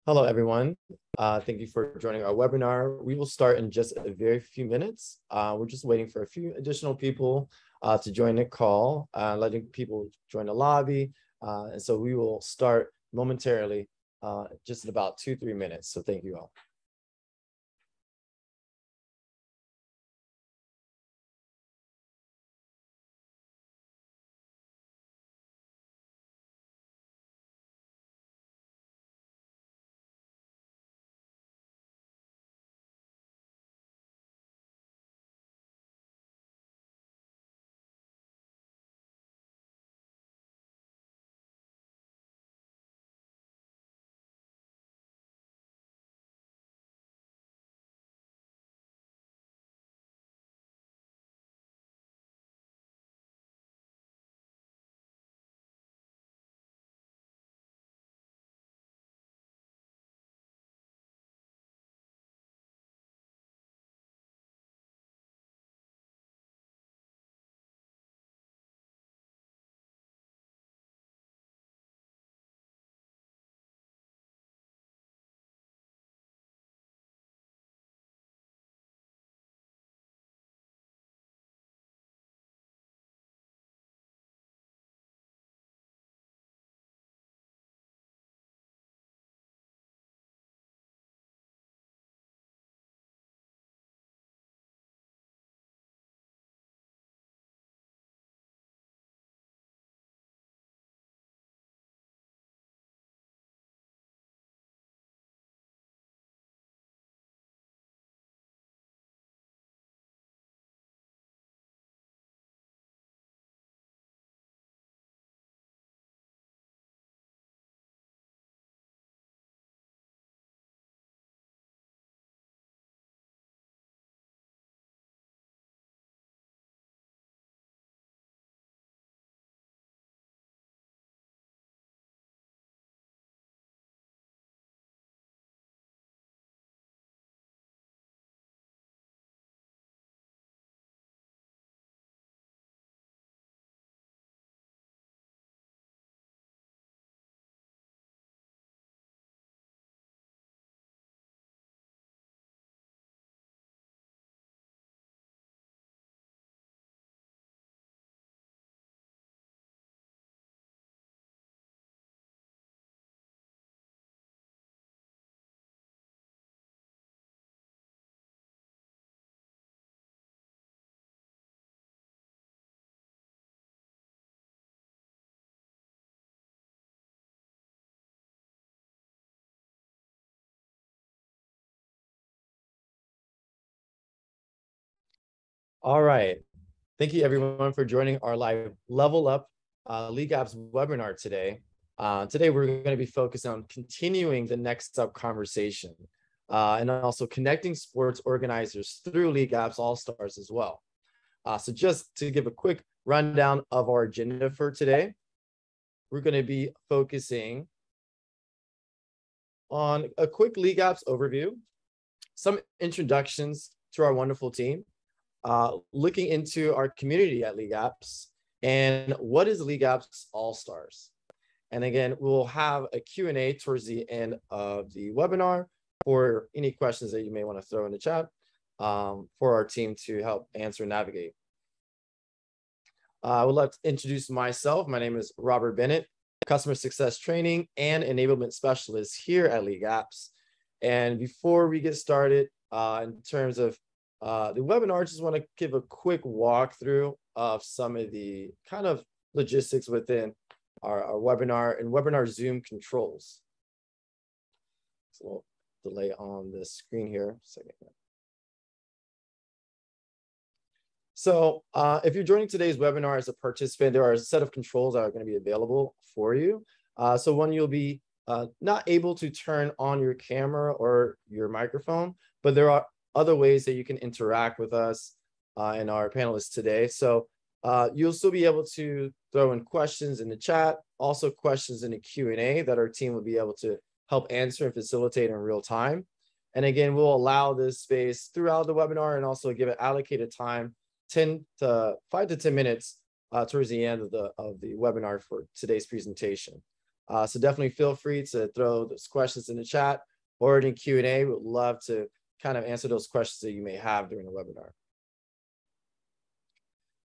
Hello, everyone. Thank you for joining our webinar. We will start in just a very few minutes. We're just waiting for a few additional people to join the call, letting people join the lobby. And so we will start momentarily, just in about 2-3 minutes. So thank you all. All right. Thank you, everyone, for joining our live Level Up League Apps webinar today. Today, we're going to be focused on continuing the next up conversation and also connecting sports organizers through League Apps All Stars as well. So just to give a quick rundown of our agenda for today, we're going to be focusing on a quick League Apps overview, some introductions to our wonderful team, looking into our community at LeagueApps, and what is LeagueApps All Stars. And again, we'll have a Q&A towards the end of the webinar for any questions that you may want to throw in the chat for our team to help answer and navigate. I would like to introduce myself. My name is Robert Bennett, Customer Success Training and Enablement Specialist here at LeagueApps. And before we get started, in terms of the webinar, I just want to give a quick walkthrough of some of the kind of logistics within our webinar and webinar Zoom controls. So we'll delay on the screen here. So if you're joining today's webinar as a participant, there are a set of controls that are going to be available for you. So one, you'll be not able to turn on your camera or your microphone, but there are other ways that you can interact with us and our panelists today. So you'll still be able to throw in questions in the chat, also questions in the Q&A that our team will be able to help answer and facilitate in real time. And again, we'll allow this space throughout the webinar and also give it allocated time, 5 to 10 minutes towards the end of the webinar for today's presentation. So definitely feel free to throw those questions in the chat or in Q&A. We'd love to kind of answer those questions that you may have during the webinar.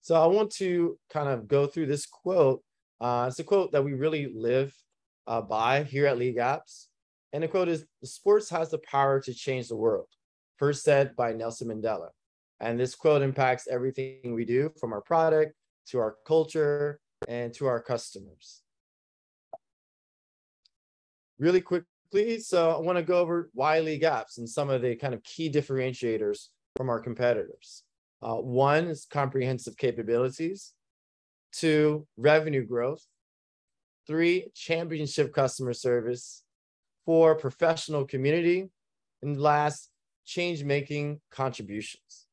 So I want to kind of go through this quote. It's a quote that we really live by here at LeagueApps. And the quote is, "Sports has the power to change the world," first said by Nelson Mandela. And this quote impacts everything we do, from our product to our culture and to our customers. Really quickly, so I want to go over why LeagueApps and some of the kind of key differentiators from our competitors. One is comprehensive capabilities. 2, revenue growth. 3, championship customer service. 4, professional community. And last, change-making contributions.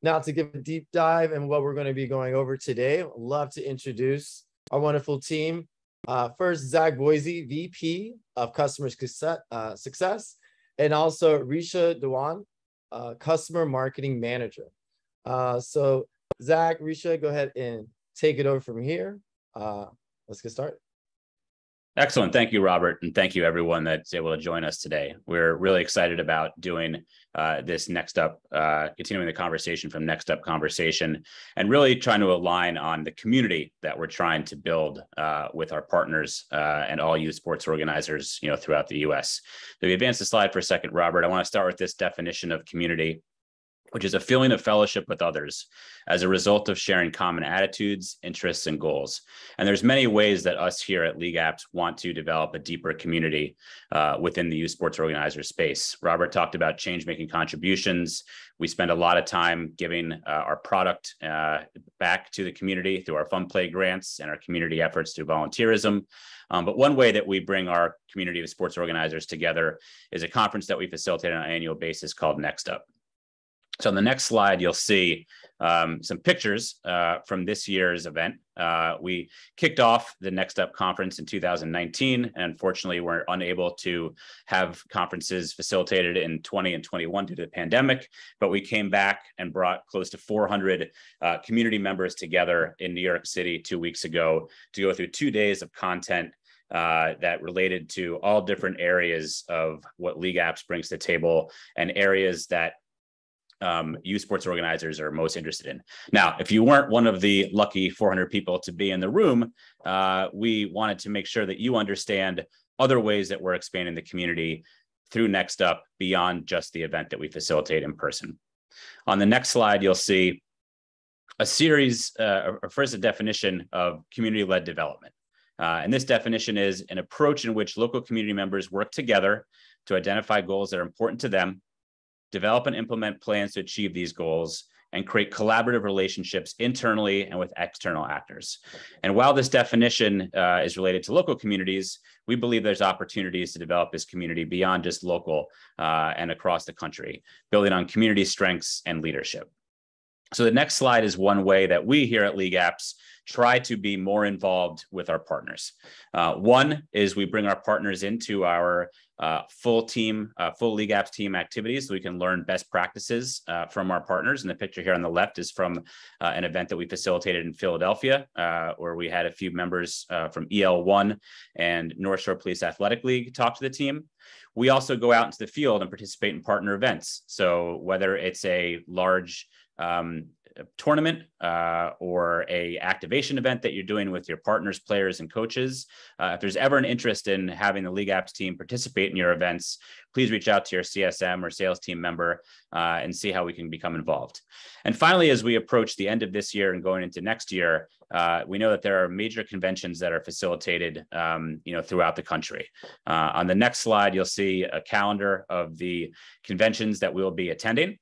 Now, to give a deep dive in what we're going to be going over today, I'd love to introduce our wonderful team. First, Zach Boise, VP of Customer Success, and also Risha Dewan, Customer Marketing Manager. So Zach, Risha, go ahead and take it over from here. Let's get started. Excellent. Thank you, Robert. And thank you, everyone that's able to join us today. We're really excited about doing this Next Up, continuing the conversation from Next Up Conversation, and really trying to align on the community that we're trying to build with our partners and all youth sports organizers, throughout the U.S. So if you advance the slide for a second, Robert, I want to start with this definition of community, which is a feeling of fellowship with others as a result of sharing common attitudes, interests, and goals. And there's many ways that us here at LeagueApps want to develop a deeper community within the youth sports organizer space. Robert talked about change-making contributions. We spend a lot of time giving our product back to the community through our Fun Play grants and our community efforts through volunteerism. But one way that we bring our community of sports organizers together is a conference that we facilitate on an annual basis called Next Up. So on the next slide, you'll see some pictures from this year's event. We kicked off the Next Up conference in 2019, and unfortunately, we're unable to have conferences facilitated in 20 and 21 due to the pandemic, but we came back and brought close to 400 community members together in New York City 2 weeks ago to go through 2 days of content that related to all different areas of what LeagueApps brings to the table and areas that youth sports organizers are most interested in. Now, if you weren't one of the lucky 400 people to be in the room, we wanted to make sure that you understand other ways that we're expanding the community through Next Up beyond just the event that we facilitate in person. On the next slide, you'll see a series, or first a definition of community-led development. And this definition is an approach in which local community members work together to identify goals that are important to them, develop and implement plans to achieve these goals, and create collaborative relationships internally and with external actors. And while this definition is related to local communities, we believe there's opportunities to develop this community beyond just local and across the country, building on community strengths and leadership. So the next slide is one way that we here at LeagueApps try to be more involved with our partners. One is we bring our partners into our full LeagueApps team activities so we can learn best practices from our partners. And the picture here on the left is from an event that we facilitated in Philadelphia, where we had a few members from EL1 and North Shore Police Athletic League talk to the team. We also go out into the field and participate in partner events. So whether it's a large tournament or a activation event that you're doing with your partners, players, and coaches, if there's ever an interest in having the LeagueApps team participate in your events, please reach out to your CSM or sales team member and see how we can become involved. And finally, as we approach the end of this year and going into next year, we know that there are major conventions that are facilitated throughout the country. On the next slide, you'll see a calendar of the conventions that we'll be attending.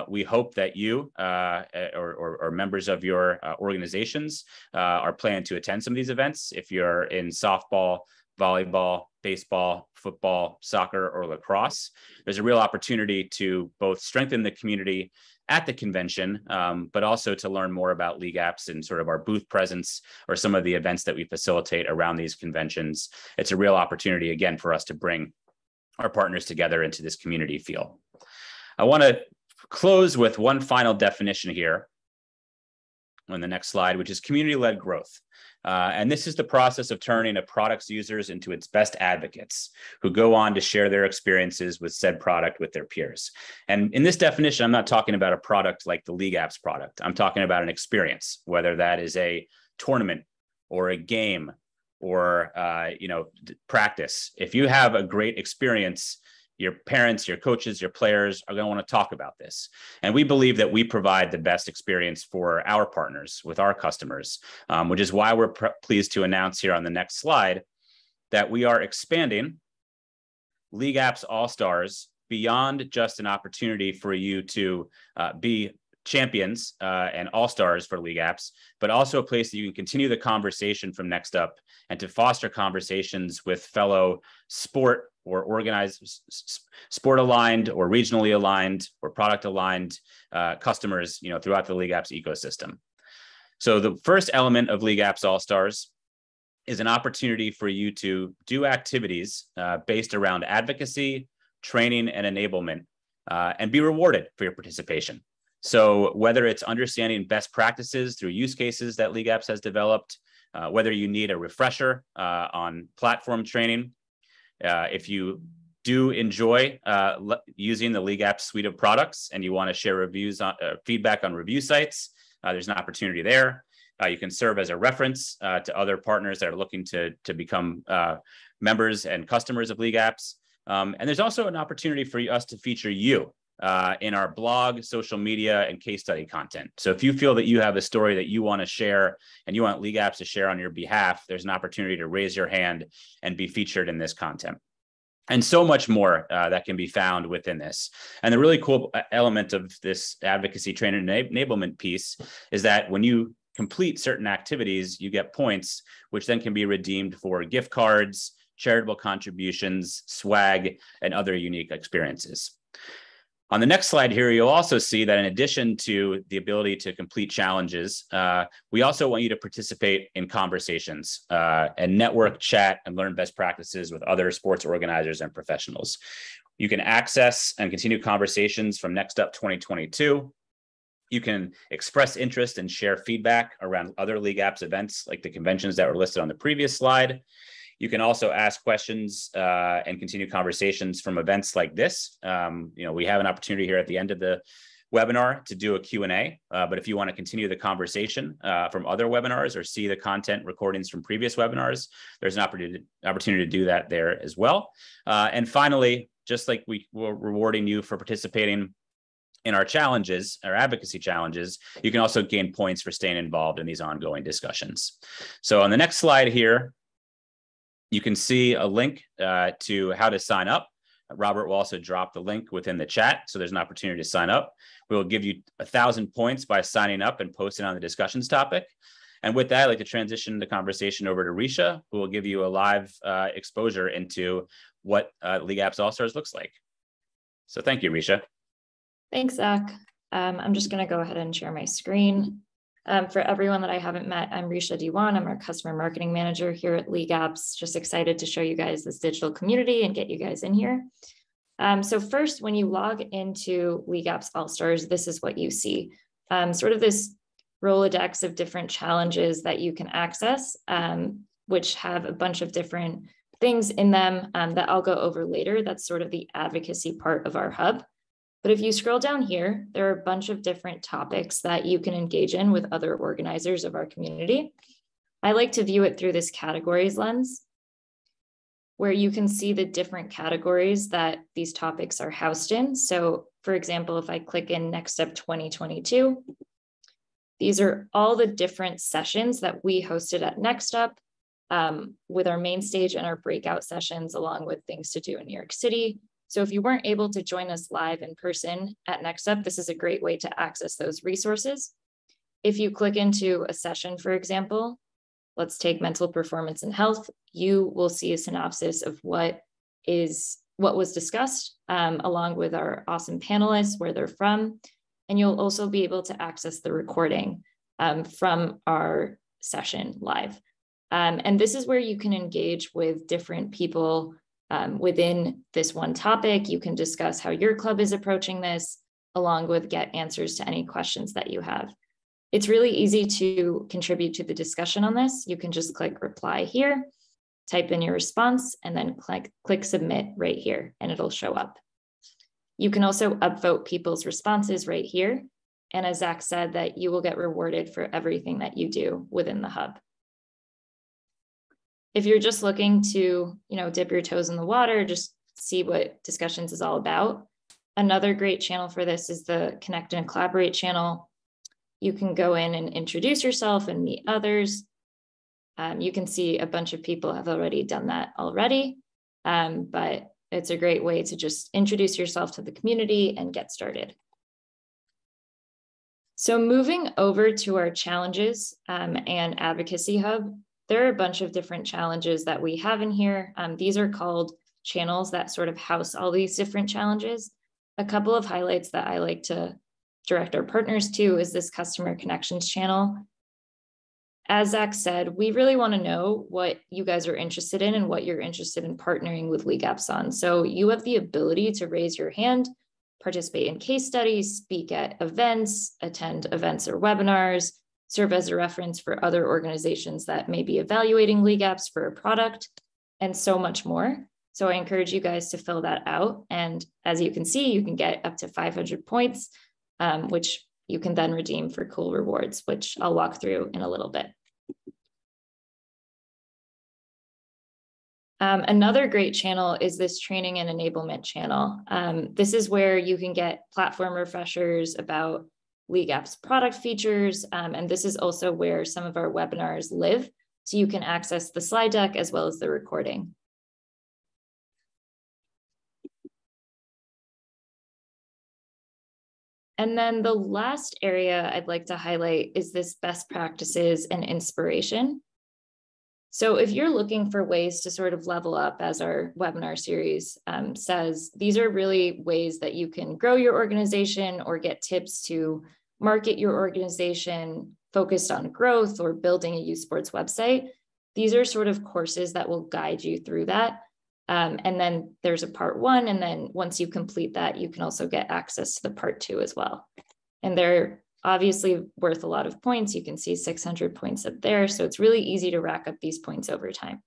We hope that you or members of your organizations are planning to attend some of these events. If you're in softball, volleyball, baseball, football, soccer, or lacrosse, there's a real opportunity to both strengthen the community at the convention, but also to learn more about LeagueApps and sort of our booth presence or some of the events that we facilitate around these conventions. It's a real opportunity, again, for us to bring our partners together into this community feel. I want to close with one final definition here. on the next slide, which is community-led growth. And this is the process of turning a product's users into its best advocates who go on to share their experiences with said product with their peers. And in this definition, I'm not talking about a product like the LeagueApps product. I'm talking about an experience, whether that is a tournament or a game or practice. If you have a great experience, your parents, your coaches, your players are going to want to talk about this. And we believe that we provide the best experience for our partners with our customers, which is why we're pleased to announce here on the next slide that we are expanding LeagueApps All Stars beyond just an opportunity for you to be champions and all-stars for LeagueApps, but also a place that you can continue the conversation from next up and to foster conversations with fellow sport or organized sport aligned or regionally aligned or product aligned customers, throughout the LeagueApps ecosystem. So the first element of LeagueApps All Stars is an opportunity for you to do activities based around advocacy, training, and enablement, and be rewarded for your participation. So whether it's understanding best practices through use cases that LeagueApps has developed, whether you need a refresher on platform training, if you do enjoy using the LeagueApps suite of products and you want to share reviews on feedback on review sites, there's an opportunity there. You can serve as a reference to other partners that are looking to become members and customers of LeagueApps. And there's also an opportunity for us to feature you in our blog, social media, and case study content. So if you feel that you have a story that you want to share and you want LeagueApps to share on your behalf, there's an opportunity to raise your hand and be featured in this content. And so much more that can be found within this. And the really cool element of this advocacy training and enablement piece is that when you complete certain activities, you get points, which then can be redeemed for gift cards, charitable contributions, swag, and other unique experiences. On the next slide here, you'll also see that in addition to the ability to complete challenges, we also want you to participate in conversations and network, chat, and learn best practices with other sports organizers and professionals. You can access and continue conversations from Next Up 2022. You can express interest and share feedback around other LeagueApps events like the conventions that were listed on the previous slide. You can also ask questions and continue conversations from events like this. We have an opportunity here at the end of the webinar to do a Q&A, but if you want to continue the conversation from other webinars or see the content recordings from previous webinars, there's an opportunity to do that there as well. And finally, just like we were rewarding you for participating in our challenges, our advocacy challenges, you can also gain points for staying involved in these ongoing discussions. So on the next slide here, you can see a link to how to sign up. Robert will also drop the link within the chat, so there's an opportunity to sign up. We will give you 1,000 points by signing up and posting on the discussions topic. And with that, I'd like to transition the conversation over to Risha, who will give you a live exposure into what LeagueApps All Stars looks like. So thank you, Risha. Thanks, Zach. I'm just going to go ahead and share my screen. For everyone that I haven't met, I'm Risha Diwan. I'm our customer marketing manager here at LeagueApps. Just excited to show you guys this digital community and get you guys in here. So first, when you log into LeagueApps All Stars, this is what you see. Sort of this Rolodex of different challenges that you can access, which have a bunch of different things in them that I'll go over later. That's sort of the advocacy part of our hub. But if you scroll down here, there are a bunch of different topics that you can engage in with other organizers of our community. I like to view it through this categories lens, where you can see the different categories that these topics are housed in. So for example, if I click in Next Up 2022, these are all the different sessions that we hosted at Next Up with our main stage and our breakout sessions, along with things to do in New York City. So if you weren't able to join us live in person at Next Up, this is a great way to access those resources. If you click into a session, for example, let's take mental performance and health, you will see a synopsis of what was discussed, along with our awesome panelists, where they're from. And you'll also be able to access the recording from our session live. And this is where you can engage with different people within this one topic. You can discuss how your club is approaching this, along with get answers to any questions that you have. It's really easy to contribute to the discussion on this. You can just click reply here, type in your response, and then click submit right here, and it'll show up. You can also upvote people's responses right here. And as Zach said, that you will get rewarded for everything that you do within the hub. If you're just looking to, dip your toes in the water, just see what discussions is all about. Another great channel for this is the Connect and Collaborate channel. You can go in and introduce yourself and meet others. You can see a bunch of people have already done that already, but it's a great way to just introduce yourself to the community and get started. So moving over to our challenges and advocacy hub, there are a bunch of different challenges that we have in here. These are called channels that sort of house all these different challenges. A couple of highlights that I like to direct our partners to is this customer connections channel. As Zach said, we really want to know what you guys are interested in and what you're interested in partnering with LeagueApps on. So you have the ability to raise your hand, participate in case studies, speak at events, attend events or webinars, serve as a reference for other organizations that may be evaluating LeagueApps for a product, and so much more. So I encourage you guys to fill that out. And as you can see, you can get up to 500 points, which you can then redeem for cool rewards, which I'll walk through in a little bit. Another great channel is this training and enablement channel. This is where you can get platform refreshers about LeagueApps product features. And this is also where some of our webinars live. So you can access the slide deck as well as the recording. And then the last area I'd like to highlight is this best practices and inspiration. So if you're looking for ways to sort of level up, as our webinar series says, these are really ways that you can grow your organization or get tips to market your organization focused on growth or building a youth sports website. These are sort of courses that will guide you through that. And then there's a part 1. And then once you complete that, you can also get access to the part 2 as well. And they're obviously worth a lot of points. You can see 600 points up there. So it's really easy to rack up these points over time.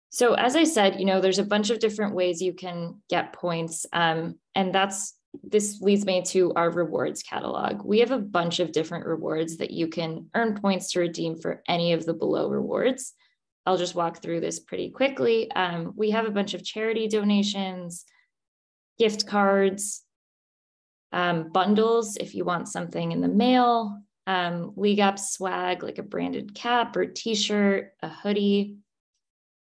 So as I said, there's a bunch of different ways you can get points. And this leads me to our rewards catalog. We have a bunch of different rewards that you can earn points to redeem for any of the below rewards. I'll just walk through this pretty quickly. We have a bunch of charity donations, gift cards, bundles if you want something in the mail, LeagueApps swag like a branded cap or t-shirt, a hoodie.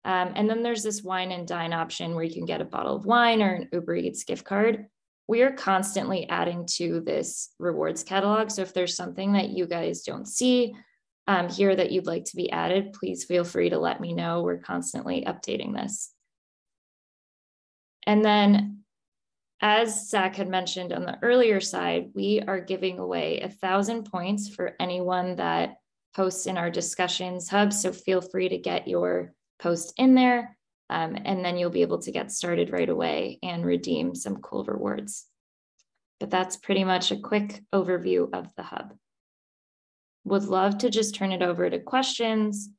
And then there's this wine and dine option where you can get a bottle of wine or an Uber Eats gift card. We are constantly adding to this rewards catalog. So if there's something that you guys don't see here that you'd like to be added, please feel free to let me know. We're constantly updating this. And then, as Zach had mentioned on the earlier side, we are giving away 1,000 points for anyone that posts in our discussions hub. So feel free to get your post in there, and then you'll be able to get started right away and redeem some cool rewards. But that's pretty much a quick overview of the hub. Would love to just turn it over to questions,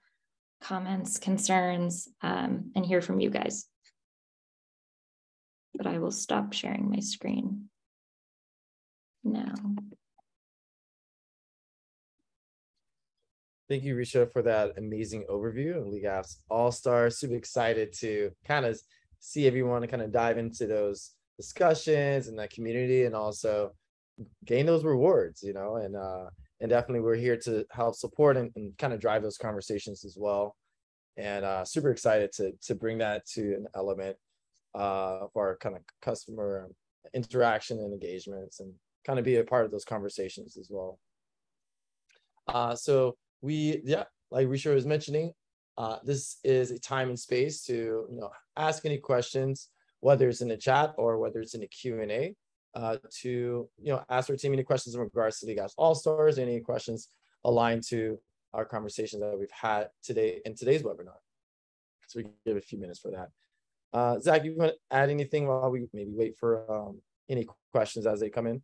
comments, concerns, and hear from you guys. But I will stop sharing my screen now. Thank you, Risha, for that amazing overview of LeagueApps All Stars. Super excited to kind of see everyone and kind of dive into those discussions and that community, and also gain those rewards, and definitely we're here to help support and kind of drive those conversations as well. And super excited to bring that to an element for our kind of customer interaction and engagements, and kind of be a part of those conversations as well. So like Risha was mentioning, this is a time and space to ask any questions, whether it's in the chat or whether it's in the Q&A. To ask our team any questions in regards to LeagueApps All Stars, any questions aligned to our conversations that we've had today in today's webinar. So we can give a few minutes for that. Zach, you want to add anything while we maybe wait for any questions as they come in?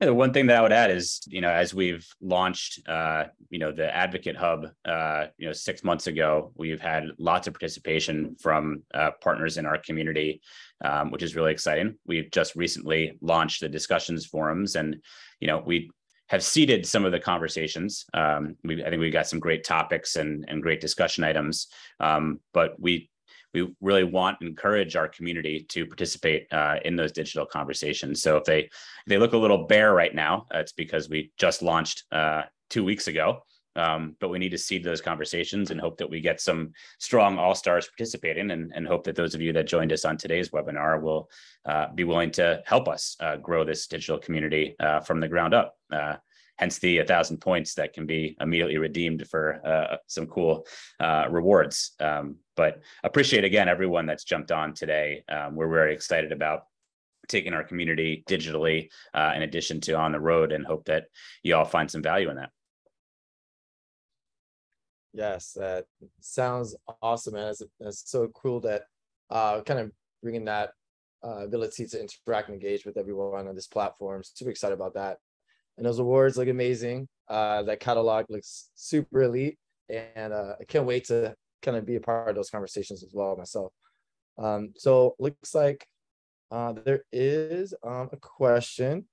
Yeah, the one thing that I would add is, as we've launched, the Advocate Hub, 6 months ago, we've had lots of participation from partners in our community, which is really exciting. We've just recently launched the discussions forums, and, we have seeded some of the conversations. I think we got some great topics and great discussion items, but we really want and encourage our community to participate in those digital conversations. So if they look a little bare right now, it's because we just launched 2 weeks ago. But we need to seed those conversations and hope that we get some strong all-stars participating, and hope that those of you that joined us on today's webinar will be willing to help us grow this digital community from the ground up. Hence the 1,000 points that can be immediately redeemed for some cool rewards. But appreciate, again, everyone that's jumped on today. We're very excited about taking our community digitally in addition to on the road, and hope that you all find some value in that. Yes, that sounds awesome, man. It's so cool that kind of bringing that ability to interact and engage with everyone on this platform. Super excited about that. And those awards look amazing. That catalog looks super elite, and I can't wait to kind of be a part of those conversations as well myself. So looks like there is a question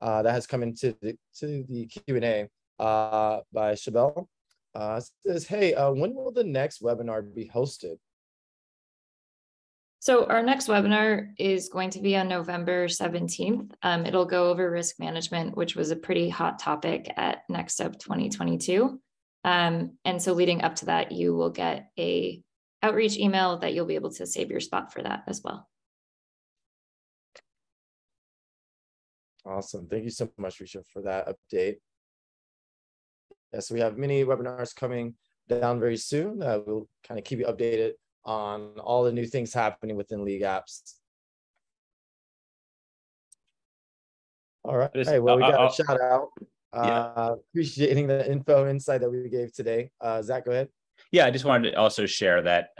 that has come into the Q&A by Shabelle. Says, hey, when will the next webinar be hosted? So our next webinar is going to be on November 17th. It'll go over risk management, which was a pretty hot topic at Next Up 2022. And so leading up to that, you will get a outreach email that you'll be able to save your spot for that as well. Awesome. Thank you so much, Risha, for that update. Yes, we have many webinars coming down very soon. We'll kind of keep you updated on all the new things happening within LeagueApps. All right. Hey, well, we got a shout out. Appreciating the info insight that we gave today. Zach, go ahead. Yeah, I just wanted to also share that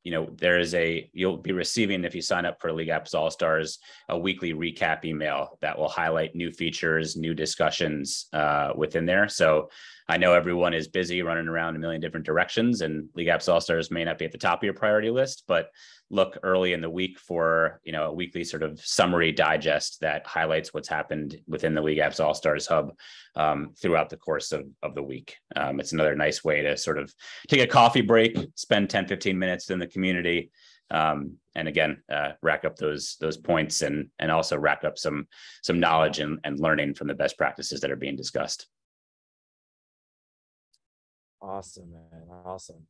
you'll be receiving, if you sign up for LeagueApps All Stars, a weekly recap email that will highlight new features, new discussions within there. So I know everyone is busy running around a million different directions, and LeagueApps All Stars may not be at the top of your priority list, but look early in the week for a weekly sort of summary digest that highlights what's happened within the LeagueApps All Stars hub throughout the course of the week. It's another nice way to sort of take a coffee break, spend 10-15 minutes in the community, and again, rack up those points and also rack up some knowledge and learning from the best practices that are being discussed. Awesome, man. Awesome.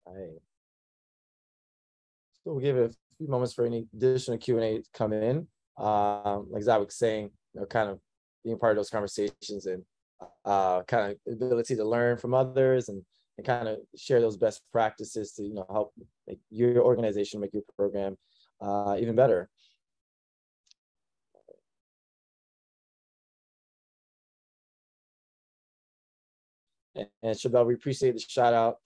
All right. So we'll give it a few moments for any additional Q&A to come in. Like Zach was saying, kind of being part of those conversations and kind of ability to learn from others and kind of share those best practices to help make your organization, make your program even better. And Shabelle, we appreciate the shout out.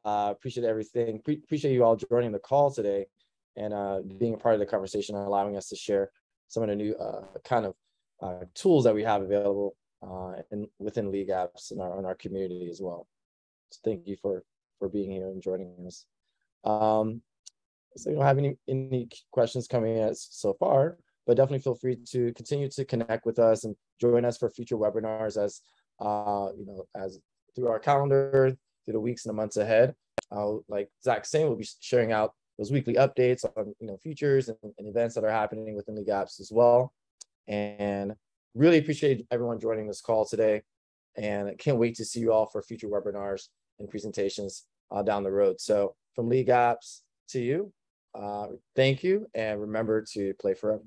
Appreciate everything. Appreciate you all joining the call today and being a part of the conversation and allowing us to share some of the new kind of tools that we have available within LeagueApps in our community as well. So thank you for being here and joining us. So you don't have any questions coming in so far, but definitely feel free to continue to connect with us and join us for future webinars as through our calendar, through the weeks and the months ahead. Like Zach's saying, we'll be sharing out those weekly updates on features and events that are happening within LeagueApps as well. And really appreciate everyone joining this call today. And I can't wait to see you all for future webinars and presentations down the road. So from LeagueApps to you, thank you, and remember to play forever.